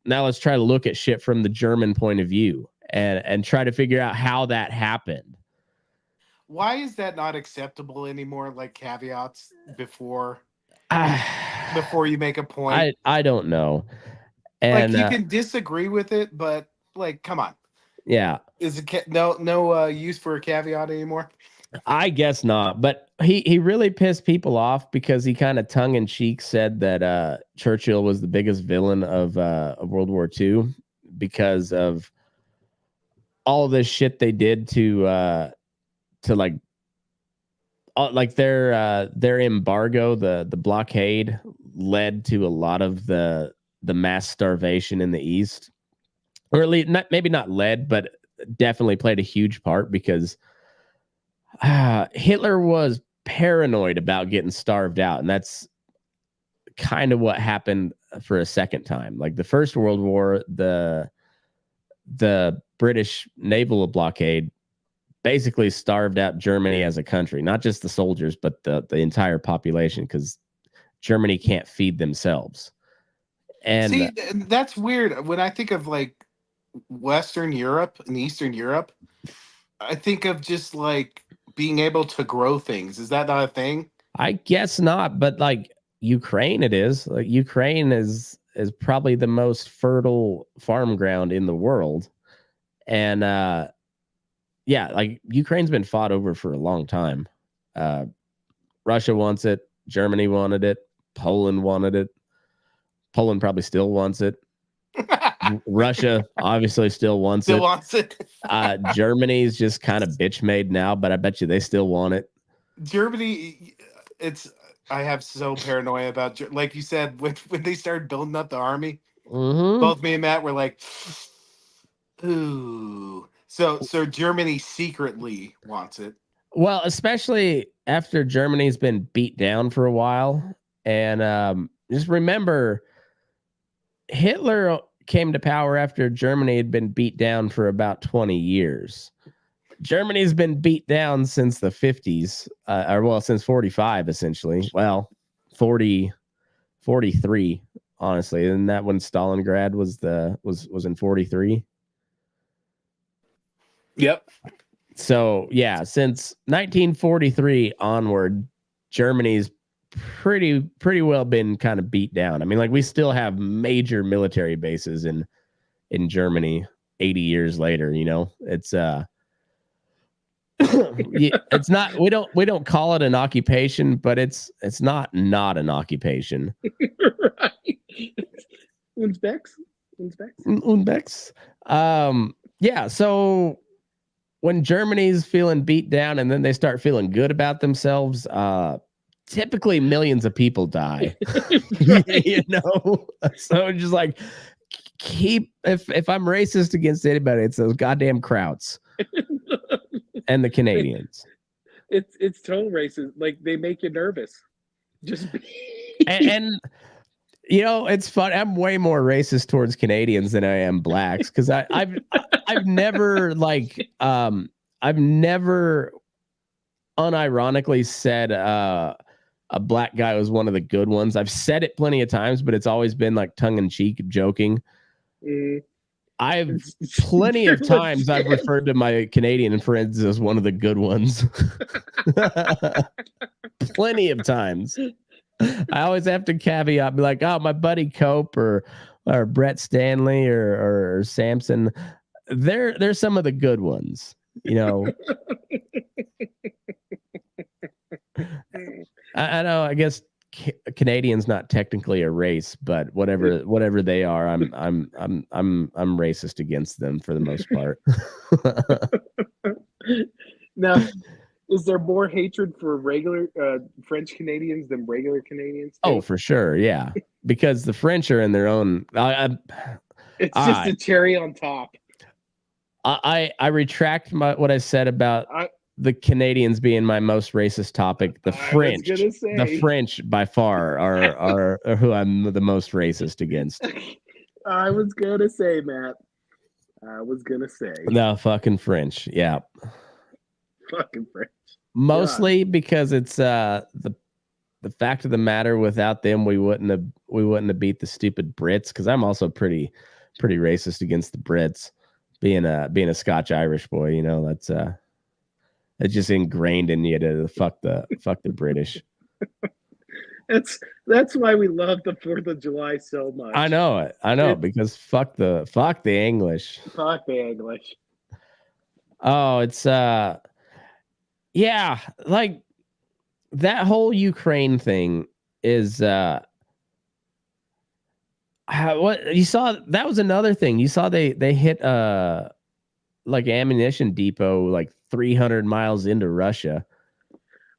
now let's try to look at shit from the German point of view and try to figure out how that happened. Why is that not acceptable anymore? Like caveats before you make a point. I don't know. And like you can disagree with it, but like, come on. Yeah. Is it no use for a caveat anymore? I guess not. But he really pissed people off because he kind of tongue in cheek said that Churchill was the biggest villain of World War II because of all this shit they did to like their embargo, the blockade led to a lot of the mass starvation in the East, or at least maybe not led, but definitely played a huge part because Hitler was paranoid about getting starved out. And that's kind of what happened for a second time. Like the First World War, the British naval blockade basically starved out Germany as a country, not just the soldiers, but the entire population, because Germany can't feed themselves. And see, that's weird. When I think of like Western Europe and Eastern Europe, I think of just like being able to grow things. Is that not a thing? I guess not, but like Ukraine, it is. Like Ukraine is probably the most fertile farm ground in the world. And yeah, like Ukraine's been fought over for a long time. Russia wants it. Germany wanted it. Poland wanted it. Poland probably still wants it. Russia obviously still wants it. Germany's just kind of bitch made now, but I bet you they still want it. Germany, I have so paranoia about, like you said, when they started building up the army, both me and Matt were like, ooh. So Germany secretly wants it. Well, especially after Germany's been beat down for a while. And just remember, Hitler came to power after Germany had been beat down for about 20 years. Germany's been beat down since the 50s, since 45, essentially. Well, 43, honestly. Isn't that when Stalingrad was in 43? Yep. So yeah, since 1943 onward, Germany's pretty well been kind of beat down. I mean, like we still have major military bases in Germany 80 years later, you know. It's it's not, we don't call it an occupation, but it's not an occupation. Right. Unbex. Yeah, so when Germany's feeling beat down and then they start feeling good about themselves, typically millions of people die. You know? So just like if I'm racist against anybody, it's those goddamn Krauts and the Canadians. It's total racist. Like they make you nervous. Just and you know, it's fun. I'm way more racist towards Canadians than I am blacks because I've never I've never unironically said a black guy was one of the good ones. I've said it plenty of times, but it's always been like tongue in cheek, joking. I've plenty of times I've referred to my Canadian friends as one of the good ones. Plenty of times. I always have to caveat, be like, oh, my buddy Cope or Brett Stanley or Samson. They're some of the good ones, you know. I know. I guess Canadian's not technically a race, but whatever they are, I'm racist against them for the most part. Now, is there more hatred for regular French Canadians than regular Canadians? Oh, for sure, yeah. Because the French are in their own. It's just a cherry on top. I retract what I said about the Canadians being my most racist topic. The French by far are who I'm the most racist against. I was gonna say, Matt. The fucking French, yeah. Fucking French. Mostly because it's the fact of the matter. Without them, we wouldn't have beat the stupid Brits. Because I'm also pretty racist against the Brits. Being a Scotch Irish boy, you know, that's it's just ingrained in you to fuck the British. That's why we love the 4th of July so much. I know it because fuck the English. Fuck the English. Oh, it's yeah, like that whole Ukraine thing is what you saw. That was another thing. You saw they hit like ammunition depot like 300 miles into Russia.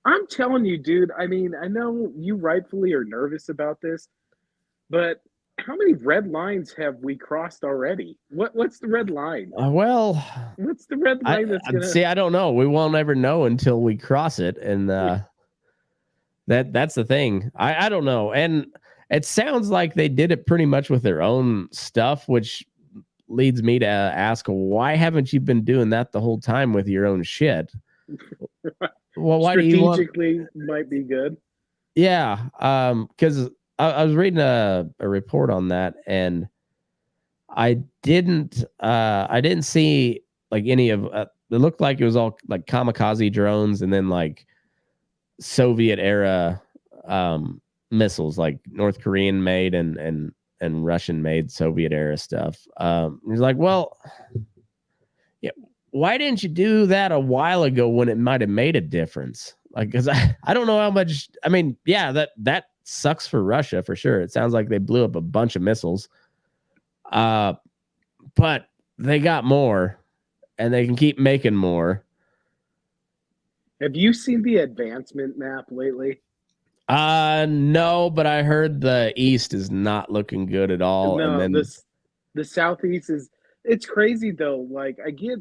I'm telling you, dude. I mean, I know you rightfully are nervous about this, but how many red lines have we crossed already? What's the red line? What's the red line that's gonna see? I don't know. We won't ever know until we cross it, and that's the thing. I don't know, and it sounds like they did it pretty much with their own stuff, which leads me to ask, why haven't you been doing that the whole time with your own shit? Well, why strategically might be good. Yeah, because I was reading a report on that, and I didn't see like any of it looked like it was all like kamikaze drones and then like Soviet era missiles, like North Korean made and Russian made Soviet era stuff. He's like, well, yeah, why didn't you do that a while ago when it might have made a difference? Like, because I don't know how much. I mean, yeah, that sucks for Russia for sure. It sounds like they blew up a bunch of missiles, but they got more, and they can keep making more. Have you seen the advancement map lately? No, but I heard the East is not looking good at all. No, and then the Southeast is. It's crazy though. Like, I get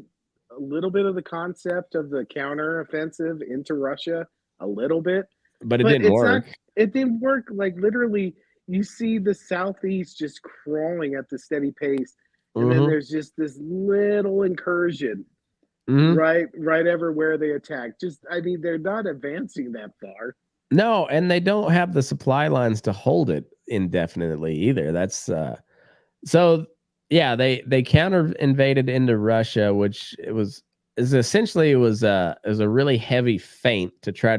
a little bit of the concept of the counteroffensive into Russia, a little bit, but it didn't work. It didn't work. Like, literally, you see the Southeast just crawling at the steady pace, and then there's just this little incursion. Right everywhere they attack. Just, I mean, they're not advancing that far. No, and they don't have the supply lines to hold it indefinitely either. That's so yeah, they counter invaded into Russia, which it was a really heavy feint to try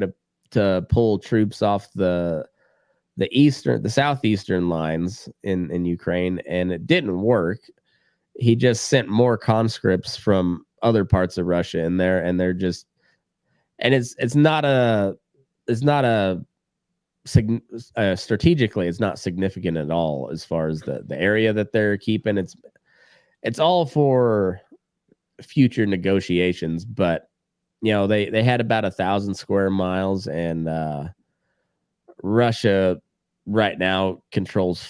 to pull troops off the southeastern lines in Ukraine, and it didn't work. He just sent more conscripts from other parts of Russia in there, and they're just, and it's not strategically, it's not significant at all as far as the area that they're keeping. It's all for future negotiations, but you know, they had about 1,000 square miles, and Russia right now controls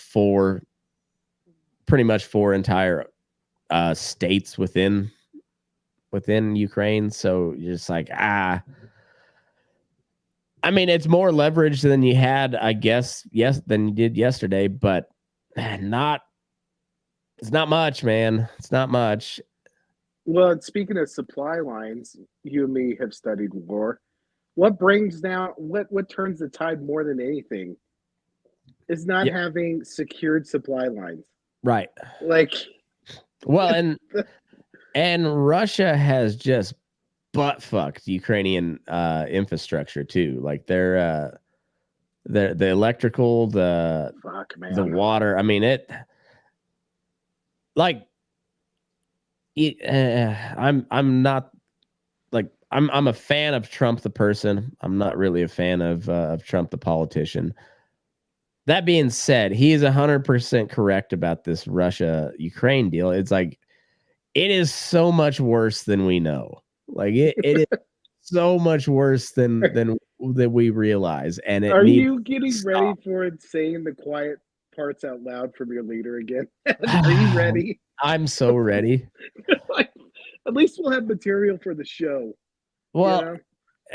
pretty much four entire states within Ukraine. So you're just like, I mean, it's more leverage than you had, I guess, than you did yesterday, but it's not much, man. It's not much. Well, speaking of supply lines, you and me have studied war. What turns the tide more than anything is not having secured supply lines. Right. Like, well, and Russia has just butt fucked Ukrainian infrastructure too. Like the electrical, the water. I mean, I'm not like I'm a fan of Trump the person. I'm not really a fan of Trump the politician. That being said, he is 100% correct about this Russia-Ukraine deal. It's like, it is so much worse than we know. Like it is so much worse than we realize. And are you getting ready for insane the quiet parts out loud from your leader again? Are you ready? I'm so ready. Like, at least we'll have material for the show. Well, you know?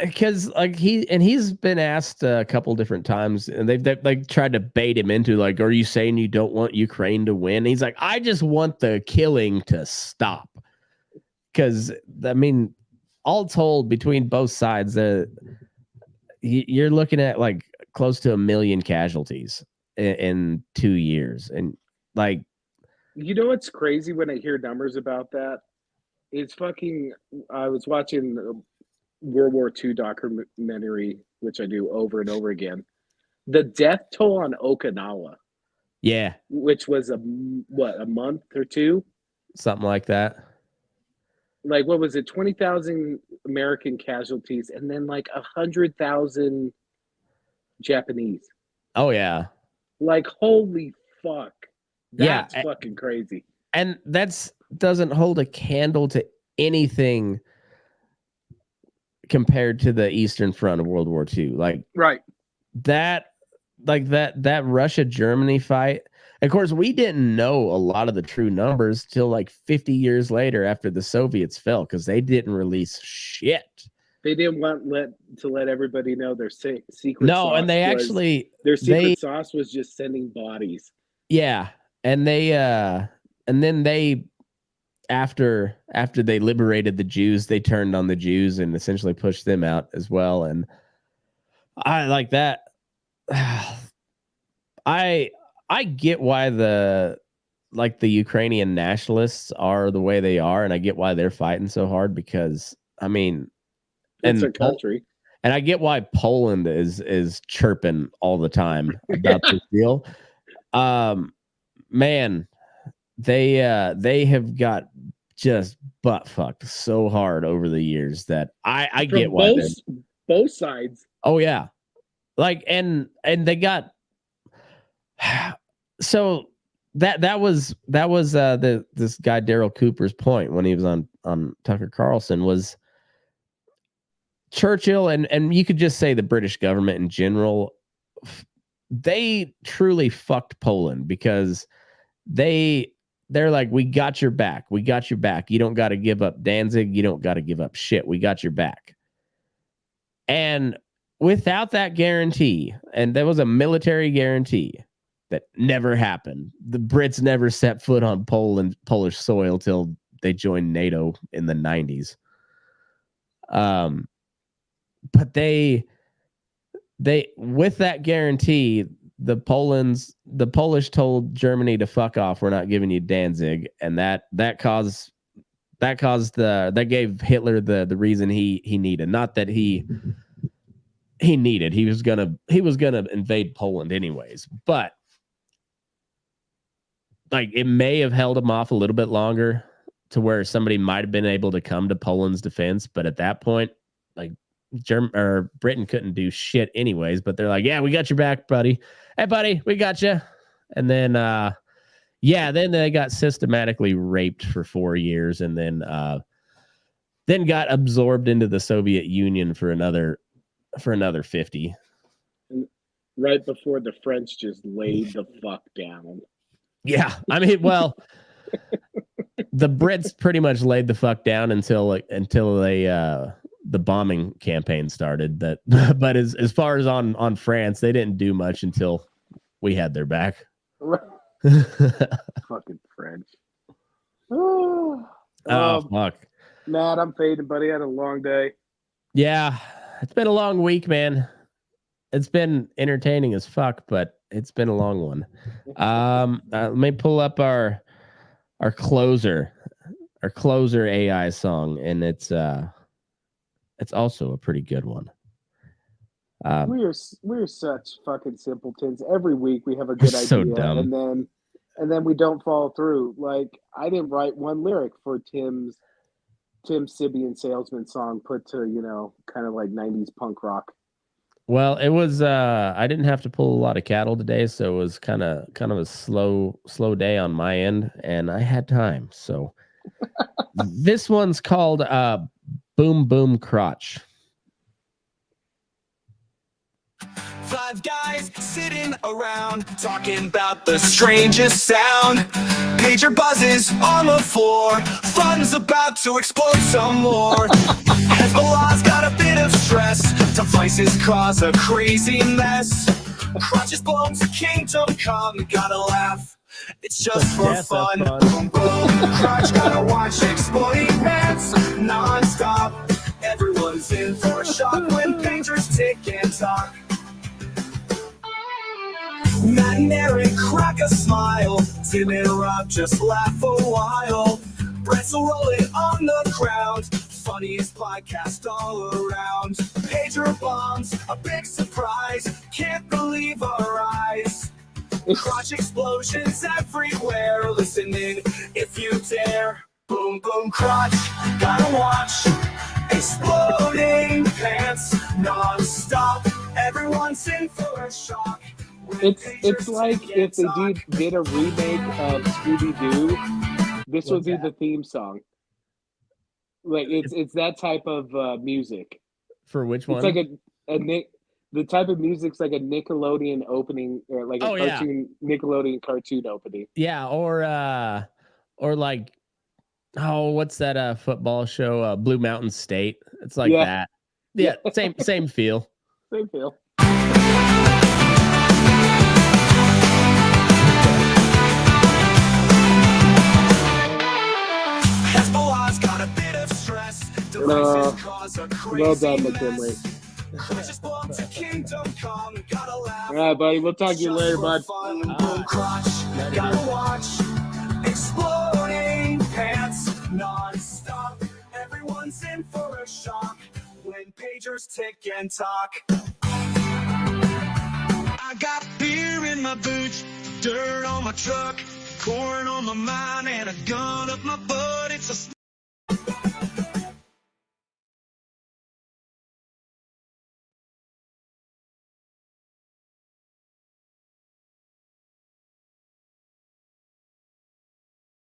because like he's been asked a couple different times, and they've like tried to bait him into like, are you saying you don't want Ukraine to win? And he's like, I just want the killing to stop. Because I mean, all told, between both sides, you're looking at like close to 1 million casualties in 2 years, and like, you know what's crazy when I hear numbers about that? It's fucking. I was watching World War II documentary, which I do over and over again. The death toll on Okinawa, yeah, which was a month or two, something like that. like what was it, 20,000 American casualties, and then like 100,000 Japanese. Oh yeah, Like holy fuck, that's yeah, fucking crazy. and that's doesn't hold a candle to anything compared to the Eastern Front of World War II. Like Right. that Russia Germany fight. Of course, we didn't know a lot of the true numbers till like 50 years later after the Soviets fell, because they didn't release shit. They didn't want to let everybody know their secret. No, sauce and they was, actually their secret sauce was just sending bodies. Yeah, and then they after they liberated the Jews, they turned on the Jews and essentially pushed them out as well. And I like that. I get why the Ukrainian nationalists are the way they are, and I get why they're fighting so hard, because I mean, It's a country. And I get why Poland is chirping all the time about this deal. Man, they have got just butt fucked so hard over the years that I From get why both sides. Oh yeah. Like and they got so that was this guy Daryl Cooper's point when he was on Tucker Carlson was Churchill and you could just say the British government in general, they truly fucked Poland, because they're like, we got your back. We got your back. You don't got to give up Danzig. You don't got to give up shit. We got your back. And without that guarantee, and there was a military guarantee that never happened. The Brits never set foot on Polish soil till they joined NATO in the 90s. But they with that guarantee, the Polish told Germany to fuck off. We're not giving you Danzig, and that gave Hitler the reason he needed. Not that he needed. He was gonna invade Poland anyways, but like it may have held him off a little bit longer to where somebody might have been able to come to Poland's defense. But at that point, like Britain couldn't do shit anyways. But they're like, yeah, we got your back, buddy. Hey, buddy, we got you. And then, then they got systematically raped for 4 years, and then got absorbed into the Soviet Union for another 50. And right before the French just laid the fuck down. Yeah, I mean, well, the Brits pretty much laid the fuck down until they the bombing campaign started. That, but as far as on France, they didn't do much until we had their back. Fucking French. Oh fuck, Matt, I'm fading, buddy. I had a long day. Yeah, it's been a long week, man. It's been entertaining as fuck, but it's been a long one. Let me pull up our closer AI song, and it's also a pretty good one. We're such fucking simpletons. Every week we have a good idea, so dumb. and then we don't follow through. Like, I didn't write one lyric for Tim Sibian Salesman song put to, kind of like 90s punk rock. Well, it was I didn't have to pull a lot of cattle today, so it was kind of a slow day on my end, and I had time. So this one's called Boom Boom Crotch. Five guys sitting around talking about the strangest sound. Pager buzzes on the floor. Fun's about to explode some more. Hezbollah's got a bit of stress. Devices cause a crazy mess. Crotches blown to kingdom come. Gotta laugh. It's just for fun. Boom, boom. Crotch gotta watch exploding pants nonstop. Everyone's in for a shock when pagers tick and talk. Matt and Eric crack a smile. Tim and Rob just laugh a while. Pretzel rolling on the ground. Funniest podcast all around. Pager bombs, a big surprise. Can't believe our eyes. Crotch explosions everywhere. Listen in if you dare. Boom, boom, crotch. Gotta watch. Exploding pants non-stop. Everyone's in for a shock. It's like if they did a remake of Scooby-Doo, this would be the theme song. Like it's that type of music. For which one? It's like the type of music's like a Nickelodeon opening, or like a Nickelodeon cartoon opening. Yeah, or like, what's that football show? Blue Mountain State. It's like that. Yeah, same feel. Same feel. Hezbollah's got a bit of stress. Devices cause a crazy well done, McKinley. All right, buddy. We'll talk to you later, bud. Gotta watch. Exploding pants non-stop. Everyone's in for a shock when pagers tick and talk. I got beer in my boots, dirt on my truck, corn on my mind, and a gun up my butt. It's a